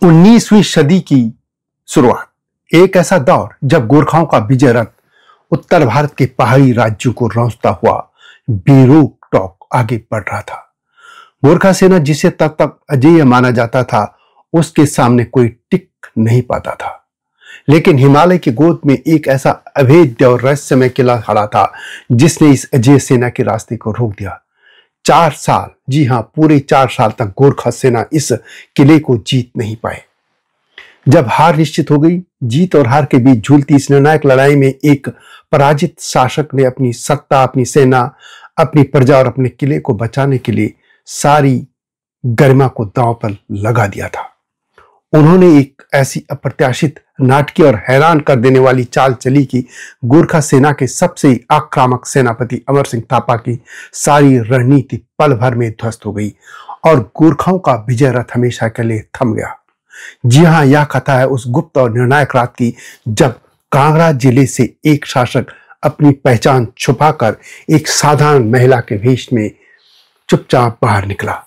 19वीं सदी की शुरुआत, एक ऐसा दौर जब गोरखाओं का विजय रथ उत्तर भारत के पहाड़ी राज्यों को रौंदता हुआ बेरोक टोक आगे बढ़ रहा था। गोरखा सेना, जिसे तब तक अजेय माना जाता था, उसके सामने कोई टिक नहीं पाता था। लेकिन हिमालय की गोद में एक ऐसा अभेद्य और रहस्यमय किला खड़ा था जिसने इस अजेय सेना के रास्ते को रोक दिया। 4 साल, जी हां, पूरे 4 साल तक गोरखा सेना इस किले को जीत नहीं पाए। जब हार निश्चित हो गई, जीत और हार के बीच झूलती इस निर्णायक लड़ाई में एक पराजित शासक ने अपनी सत्ता, अपनी सेना, अपनी प्रजा और अपने किले को बचाने के लिए सारी गरिमा को दांव पर लगा दिया था। उन्होंने एक ऐसी अप्रत्याशित, नाटकीय और हैरान कर देने वाली चाल चली कि गोरखा सेना के सबसे आक्रामक सेनापति अमर सिंह थापा की सारी रणनीति पल भर में ध्वस्त हो गई और गोरखाओं का विजय रथ हमेशा के लिए थम गया। जी हां, यह कथा है उस गुप्त और निर्णायक रात की जब कांगड़ा जिले से एक शासक अपनी पहचान छुपाकर एक साधारण महिला के वेश में चुपचाप बाहर निकला।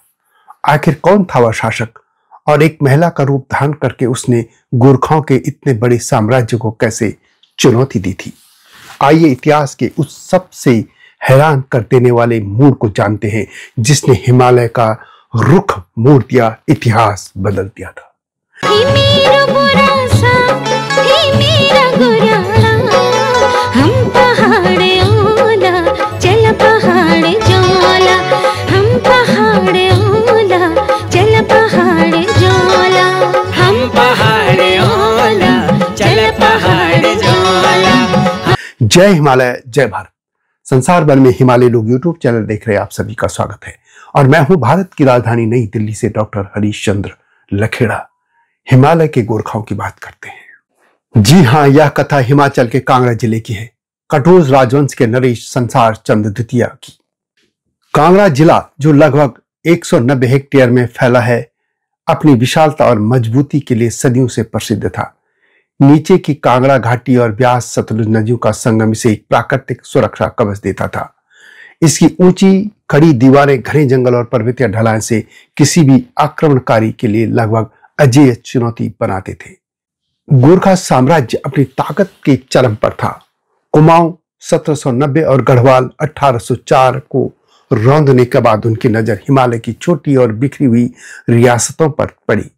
आखिर कौन था वह शासक और एक महिला का रूप धारण करके उसने गोरखाओं के इतने बड़े साम्राज्य को कैसे चुनौती दी थी? आइए इतिहास के उस सबसे हैरान कर देने वाले मोड़ को जानते हैं जिसने हिमालय का रुख मोड़ दिया, इतिहास बदल दिया था। जय हिमालय, जय भारत। संसार भर में हिमालय लोग यूट्यूब चैनल देख रहे आप सभी का स्वागत है और मैं हूं भारत की राजधानी नई दिल्ली से डॉक्टर हरीश चंद्र लखेड़ा। हिमालय के गोरखाओं की बात करते हैं। जी हां, यह कथा हिमाचल के कांगड़ा जिले की है, कटोज राजवंश के नरेश संसार चंद द्वितीय की। कांगड़ा जिला, जो लगभग 190 हेक्टेयर में फैला है, अपनी विशालता और मजबूती के लिए सदियों से प्रसिद्ध था। नीचे की कांगड़ा घाटी और ब्यास सतलुज नदियों का संगम इसे एक प्राकृतिक सुरक्षा कवच देता था। इसकी ऊंची खड़ी दीवारें घने जंगल और पर्वतीय ढलान से किसी भी आक्रमणकारी के लिए लगभग अजेय चुनौती बनाते थे। गोरखा साम्राज्य अपनी ताकत के चरम पर था। कुमाऊं 1790 और गढ़वाल 1804 को रौंदने के बाद उनकी नजर हिमालय की छोटी और बिखरी हुई रियासतों पर पड़ी।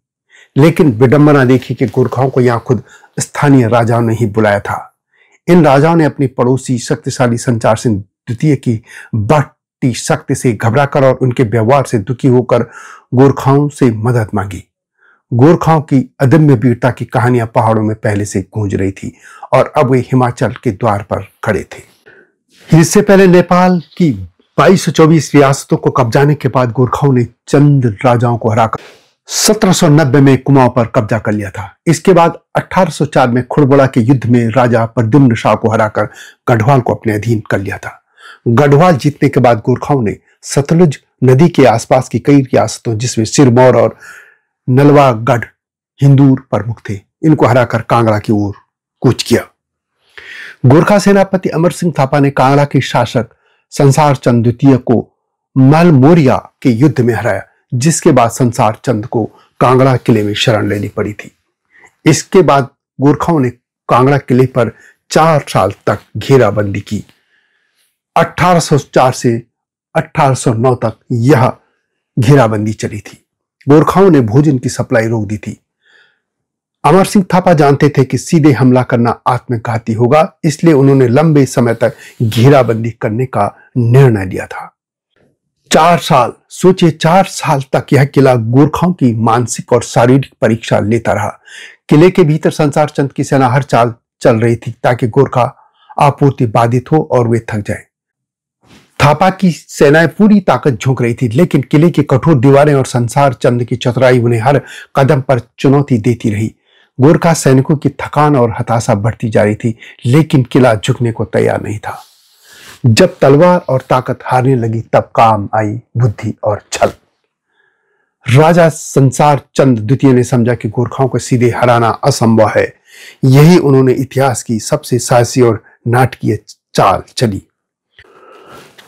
लेकिन विडंबना देखी कि गोरखाओं को यहां खुद स्थानीय राजाओं ने ही बुलाया था। इन राजाओं ने अपनी पड़ोसी शक्तिशाली संचार सिंह द्वितीय की बढ़ती शक्ति से घबराकर और उनके व्यवहार से दुखी होकर गोरखाओं से मदद मांगी। गोरखाओं की अदम्य वीरता की कहानियां पहाड़ों में पहले से गूंज रही थी और अब वे हिमाचल के द्वार पर खड़े थे। इससे पहले नेपाल की 2224 रियासतों को कब्जाने के बाद गोरखाओं ने चंद राजाओं को हराकर 1790 में कुमाऊं पर कब्जा कर लिया था। इसके बाद 1804 में खुड़बुड़ा के युद्ध में राजा प्रद्युम्न शाह को हराकर गढ़वाल को अपने अधीन कर लिया था। गढ़वाल जीतने के बाद गोरखाओं ने सतलुज नदी के आसपास की कई रियासतों, जिसमें सिरमौर और नलवागढ़ हिंदूर प्रमुख थे, इनको हराकर कांगड़ा की ओर कूच किया। गोरखा सेनापति अमर सिंह थापा ने कांगड़ा के शासक संसार चंद द्वितीय को मलमोरिया के युद्ध में हराया, जिसके बाद संसार चंद को कांगड़ा किले में शरण लेनी पड़ी थी। इसके बाद गोरखाओं ने कांगड़ा किले पर 4 साल तक घेराबंदी की। 1804 से 1809 तक यह घेराबंदी चली थी। गोरखाओं ने भोजन की सप्लाई रोक दी थी। अमर सिंह थापा जानते थे कि सीधे हमला करना आत्मघाती होगा, इसलिए उन्होंने लंबे समय तक घेराबंदी करने का निर्णय लिया था। 4 साल, सोचिए, 4 साल तक यह किला गोरखाओं की मानसिक और शारीरिक परीक्षा लेता रहा। किले के भीतर संसार चंद की सेना हर चाल चल रही थी ताकि गोरखा आपूर्ति बाधित हो और वे थक जाएं। थापा की सेनाएं पूरी ताकत झोंक रही थी, लेकिन किले की कठोर दीवारें और संसार चंद की चतुराई उन्हें हर कदम पर चुनौती देती रही। गोरखा सैनिकों की थकान और हताशा बढ़ती जा रही थी, लेकिन किला झुकने को तैयार नहीं था। जब तलवार और ताकत हारने लगी, तब काम आई बुद्धि और छल। राजा संसार चंद द्वितीय ने समझा कि गोरखाओं को सीधे हराना असंभव है। यही उन्होंने इतिहास की सबसे साहसी और नाटकीय चाल चली।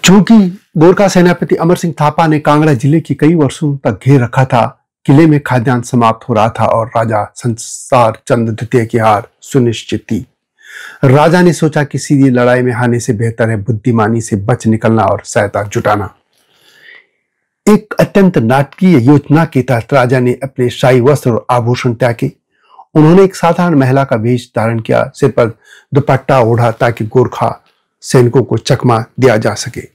चूंकि गोरखा सेनापति अमर सिंह थापा ने कांगड़ा जिले की कई वर्षों तक घेर रखा था, किले में खाद्यान्न समाप्त हो रहा था और राजा संसार चंद द्वितीय की हार सुनिश्चित थी। राजा ने सोचा कि सीधी लड़ाई में हारने से बेहतर है बुद्धिमानी से बच निकलना और सहायता जुटाना। एक अत्यंत नाटकीय योजना के तहत राजा ने अपने शाही वस्त्र और आभूषण त्यागे। उन्होंने एक साधारण महिला का वेश धारण किया, सिर पर दुपट्टा ओढ़ा ताकि गोरखा सैनिकों को चकमा दिया जा सके।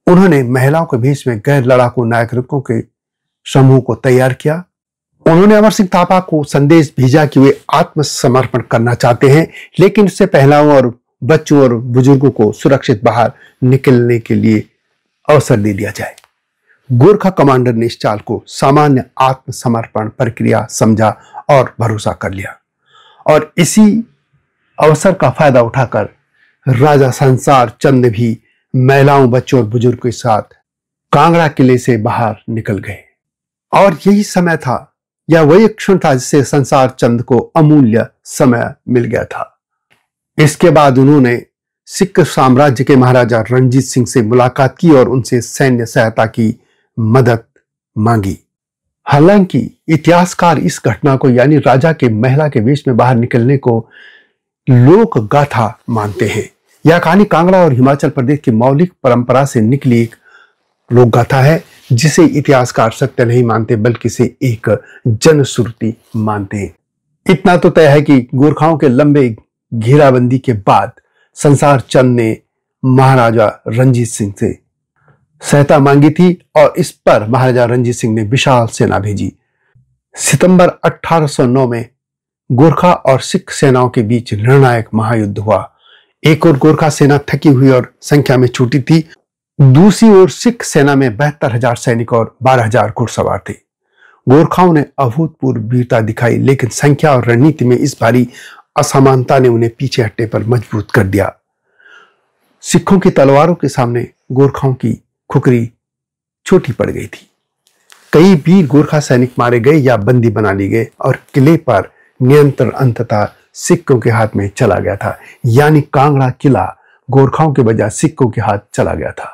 उन्होंने महिलाओं के भेष में गैर लड़ाकू नायकों के समूह को तैयार किया। उन्होंने अमर सिंह थापा को संदेश भेजा कि वे आत्मसमर्पण करना चाहते हैं, लेकिन उससे महिलाओं और बच्चों और बुजुर्गों को सुरक्षित बाहर निकलने के लिए अवसर दे दिया जाए। गोरखा कमांडर ने इस चाल को सामान्य आत्मसमर्पण प्रक्रिया समझा और भरोसा कर लिया, और इसी अवसर का फायदा उठाकर राजा संसार चंद भी महिलाओं, बच्चों और बुजुर्गों के साथ कांगड़ा किले से बाहर निकल गए। और यही समय था, या वही क्षण था जिससे संसार चंद को अमूल्य समय मिल गया था। इसके बाद उन्होंने सिख साम्राज्य के महाराजा रणजीत सिंह से मुलाकात की और उनसे सैन्य सहायता की मदद मांगी। हालांकि इतिहासकार इस घटना को, यानी राजा के महिला के वेश में बाहर निकलने को, लोक गाथा मानते हैं। यह कहानी कांगड़ा और हिमाचल प्रदेश की मौलिक परंपरा से निकली एक लोक गाथा है, जिसे इतिहासकार सत्य नहीं मानते बल्कि इसे एक जनश्रुति मानते हैं। इतना तो तय है कि गोरखाओं के लंबे घेराबंदी के बाद संसार चंद ने महाराजा रणजीत सिंह से सहायता मांगी थी और इस पर महाराजा रणजीत सिंह ने विशाल सेना भेजी। सितंबर 1809 में गोरखा और सिख सेनाओं के बीच निर्णायक महायुद्ध हुआ। एक ओर गोरखा सेना थकी हुई और संख्या में छूटी थी, दूसरी ओर सिख सेना में 72,000 सैनिक और 12,000 घुड़सवार थे। गोरखाओं ने अभूतपूर्व वीरता दिखाई, लेकिन संख्या और रणनीति में इस भारी असमानता ने उन्हें पीछे हटने पर मजबूर कर दिया। सिखों की तलवारों के सामने गोरखाओं की खुखरी छोटी पड़ गई थी। कई वीर गोरखा सैनिक मारे गए या बंदी बना लिए गए और किले पर नियंत्रण अंततः सिखों के हाथ में चला गया था, यानी कांगड़ा किला गोरखाओं के बजाय सिखों के हाथ चला गया था।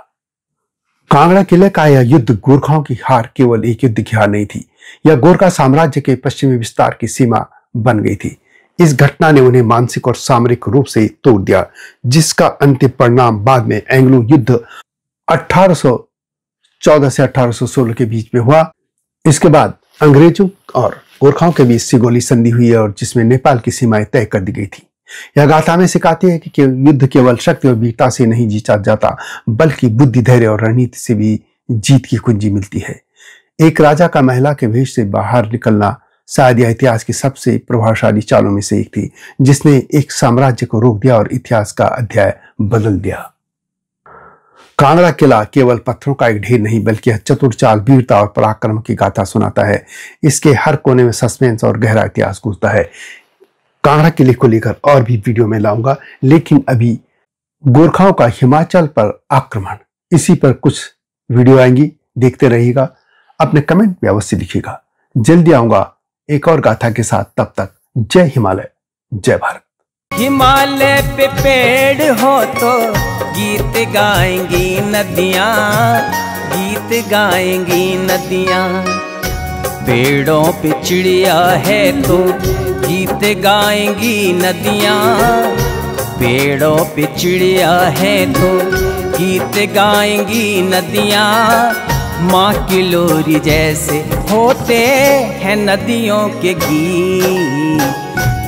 कांगड़ा किले का यह युद्ध गोरखाओं की हार केवल एक युद्ध की हार नहीं थी, यह गोरखा साम्राज्य के पश्चिमी विस्तार की सीमा बन गई थी। इस घटना ने उन्हें मानसिक और सामरिक रूप से तोड़ दिया, जिसका अंतिम परिणाम बाद में एंग्लो युद्ध 1814 से 1816 के बीच में हुआ। इसके बाद अंग्रेजों और गोरखाओं के बीच सिगोली संधि हुई है और जिसमें नेपाल की सीमाएं तय कर दी गई थी। यह गाथा में सिखाती है कि युद्ध केवल शक्ति और वीरता से नहीं जीता जाता, बल्कि बुद्धि, धैर्य और रणनीति से भी जीत की कुंजी मिलती है। एक राजा का महिला के वेश से बाहर निकलना शायद यह इतिहास की सबसे प्रभावशाली चालों में से एक थी, जिसने एक साम्राज्य को रोक दिया और इतिहास का अध्याय बदल दिया। कांगड़ा किला केवल पत्थरों का एक ढेर नहीं, बल्कि यह चतुर चाल, वीरता और पराक्रम की गाथा सुनाता है। इसके हर कोने में सस्पेंस और गहरा इतिहास गूंजता है। कांगड़ा किले को लेकर और भी वीडियो में लाऊंगा, लेकिन अभी गोरखाओं का हिमाचल पर आक्रमण, इसी पर कुछ वीडियो आएंगी, देखते रहिएगा। अपने कमेंट में अवश्य लिखिएगा। जल्दी आऊंगा एक और गाथा के साथ, तब तक जय हिमालय, जय भारत। हिमालय पे पेड़ हो तो गीत गाएंगी नदियाँ, गीत गाएंगी नदियाँ। पेड़ों पे चिड़िया है तो गीत गाएंगी नदियाँ, पेड़ों पे चिड़िया है तो गीत गाएंगी नदियाँ। माँ की लोरी जैसे होते हैं नदियों के गीत।